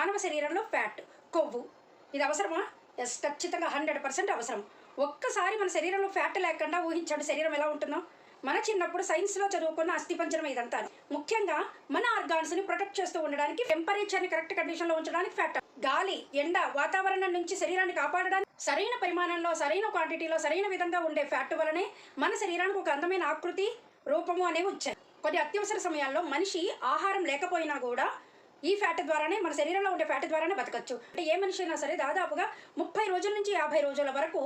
మానవ శరీరంలో ఫ్యాట్, కొవ్వు ఇది అవసరమా? ఎస్, ఖచ్చితంగా 100% అవసరం. ఒక్కసారి మన శరీరంలో ఫ్యాట్ లేకుండా ఊహించండి శరీరం ఎలా ఉంటుందో. మన చిన్నప్పుడు సైన్స్లో చదువుకున్న అస్థిపంజరం ఇదంతా. ముఖ్యంగా మన ఆర్గాన్స్ని ప్రొటెక్ట్ చేస్తూ ఉండడానికి, టెంపరేచర్ని కరెక్ట్ కండిషన్లో ఉంచడానికి ఫ్యాట్. గాలి, ఎండ, వాతావరణం నుంచి శరీరాన్ని కాపాడడానికి సరైన పరిమాణంలో, సరైన క్వాంటిటీలో, సరైన విధంగా ఉండే ఫ్యాట్ వలనే మన శరీరానికి ఒక అందమైన ఆకృతి, రూపము అనేవి వచ్చాయి. కొన్ని అత్యవసర సమయాల్లో మనిషి ఆహారం లేకపోయినా కూడా ఈ ఫ్యాట్ ద్వారానే, మన శరీరంలో ఉండే ఫ్యాట్ ద్వారానే బతకచ్చు. అంటే ఏ మనిషి అయినా సరే దాదాపుగా 30 రోజుల నుంచి 50 రోజుల వరకు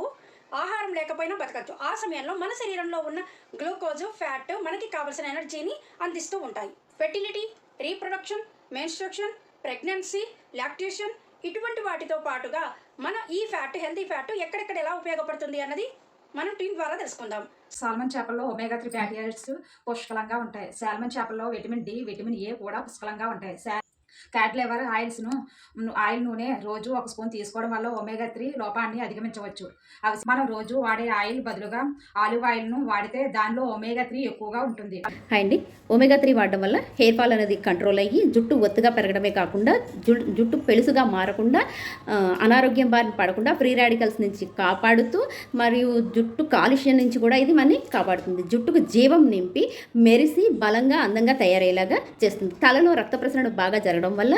ఆహారం లేకపోయినా బతకచ్చు. ఆ సమయంలో మన శరీరంలో ఉన్న గ్లూకోజ్, ఫ్యాట్ మనకి కావాల్సిన ఎనర్జీని అందిస్తూ ఉంటాయి. ఫెర్టిలిటీ, రీప్రొడక్షన్, మెన్స్ట్రక్షన్, ప్రెగ్నెన్సీ, లాక్టేషన్ ఇటువంటి వాటితో పాటుగా మన ఈ ఫ్యాట్, హెల్తీ ఫ్యాట్ ఎక్కడెక్కడ ఎలా ఉపయోగపడుతుంది అన్నది మనం టీం ద్వారా తెలుసుకుందాం. సాల్మన్ చేపల్లో ఒమేగా 3 ఫ్యాటీ యాసిడ్స్ పుష్కలంగా ఉంటాయి. సాల్మన్ చేపల్లో విటమిన్ డి, విటమిన్ ఏ కూడా పుష్కలంగా ఉంటాయి. ఫ్యాట్ లివర్ ఆయిల్ నూనె రోజు 1 స్పూన్ తీసుకోవడం వల్ల ఒమేగా 3 లోపాన్ని అధిగమించవచ్చు. మనం రోజు వాడే ఆయిల్ బదులుగా ఆలివ్ ఆయిల్ను వాడితే దానిలో ఒమేగా 3 ఎక్కువగా ఉంటుంది. అండి, ఒమేగా 3 వాడడం వల్ల హెయిర్ ఫాల్ అనేది కంట్రోల్ అయ్యి జుట్టు ఒత్తుగా పెరగడమే కాకుండా జుట్టు పెలుసుగా మారకుండా, అనారోగ్యం బారిన పడకుండా, ఫ్రీ రాడికల్స్ నుంచి కాపాడుతూ, మరియు జుట్టు కాలుష్యం నుంచి కూడా ఇది మనని కాపాడుతుంది. జుట్టుకు జీవం నింపి మెరిసి బలంగా అందంగా తయారయ్యేలాగా చేస్తుంది. తలలో రక్త ప్రసరణ బాగా జరగడం వల్ల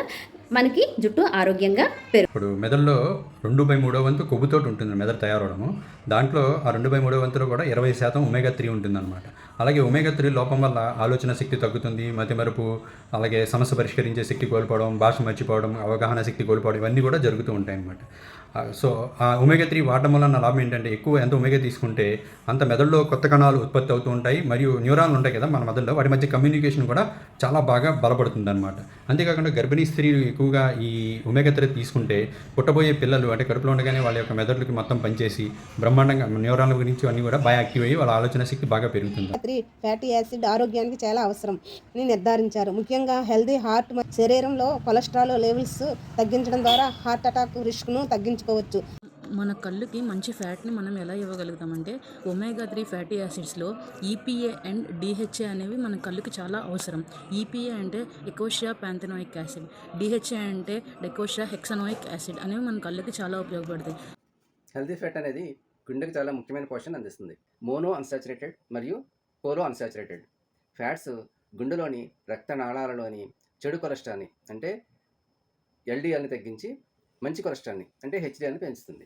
మనకి జుట్టు ఆరోగ్యంగా ఇప్పుడు మెదడులో 2/3 వంతు కొవ్వుతోటి ఉంటుంది మెదడు తయారవడము. దాంట్లో ఆ 2/3 వంతులో కూడా 20% ఒమేగా 3 ఉంటుందన్నమాట. అలాగే ఒమేగా 3 లోపం వల్ల ఆలోచన శక్తి తగ్గుతుంది, మతిమరుపు, అలాగే సమస్య పరిష్కరించే శక్తి కోల్పోవడం, భాష మర్చిపోవడం, అవగాహన శక్తి కోల్పోవడం ఇవన్నీ కూడా జరుగుతూ ఉంటాయి అన్నమాట. సో ఆ ఒమేగా 3 వాడడం వల్ల నా లాభం ఏంటంటే, ఎక్కువ ఎంత ఒమేగా తీసుకుంటే అంత మెదడులో కొత్త కణాలు ఉత్పత్తి అవుతూ ఉంటాయి, మరియు న్యూరాన్లు ఉంటాయి కదా మన మెదడులో, వాటి మధ్య కమ్యూనికేషన్ కూడా చాలా బాగా బలపడుతుంది అనమాట. అంతేకాకుండా గర్భిణీ స్త్రీలు ఎక్కువగా ఈ ఒమేగా 3 తీసుకుంటే పుట్టబోయే పిల్లలు అంటే కడుపులో ఉండగానే వాళ్ళ యొక్క మెదడులకి మొత్తం పనిచేసి బ్రహ్మాండంగా న్యూరాన్ల గురించి అన్నీ కూడా బాగా యాక్టివ్ అయ్యి వాళ్ళ ఆలోచన శక్తి బాగా పెరుగుతుంది. ఫ్యాటీ యాసిడ్ ఆరోగ్యానికి చాలా అవసరం అని నిర్ధారించారు. ముఖ్యంగా హెల్దీ హార్ట్, శరీరంలో కొలెస్ట్రాల్ లెవెల్స్ తగ్గించడం ద్వారా హార్ట్ అటాక్ రిస్క్ను తగ్గించుకోవచ్చు. మన కళ్ళుకి మంచి ఫ్యాట్ని మనం ఎలా ఇవ్వగలుగుతామంటే, ఒమేగా 3 ఫ్యాటీ యాసిడ్స్లో ఈపీఏ అండ్ డిహెచ్ఏ అనేవి మన కళ్ళుకి చాలా అవసరం. ఈపీఏ అంటే ఎకోషియా ప్యాంథెనోయిక్ యాసిడ్, డిహెచ్ఏ అంటే డెకోషియా హెక్సనోయిక్ యాసిడ్ అనేవి మన కళ్ళుకి చాలా ఉపయోగపడతాయి. హెల్తీ ఫ్యాట్ అనేది గుండెకి చాలా ముఖ్యమైన పోషణ అందిస్తుంది. మోనో అన్సాచురేటెడ్ మరియు పోలో అన్సాచురేటెడ్ ఫ్యాట్స్ గుండెలోని రక్తనాళాలలోని చెడు కొలెస్ట్రాల్ని అంటే ఎల్డిఎల్ని తగ్గించి మంచి కొలెస్ట్రాల్ని అంటే హెచ్డిఎల్ని పెంచుతుంది.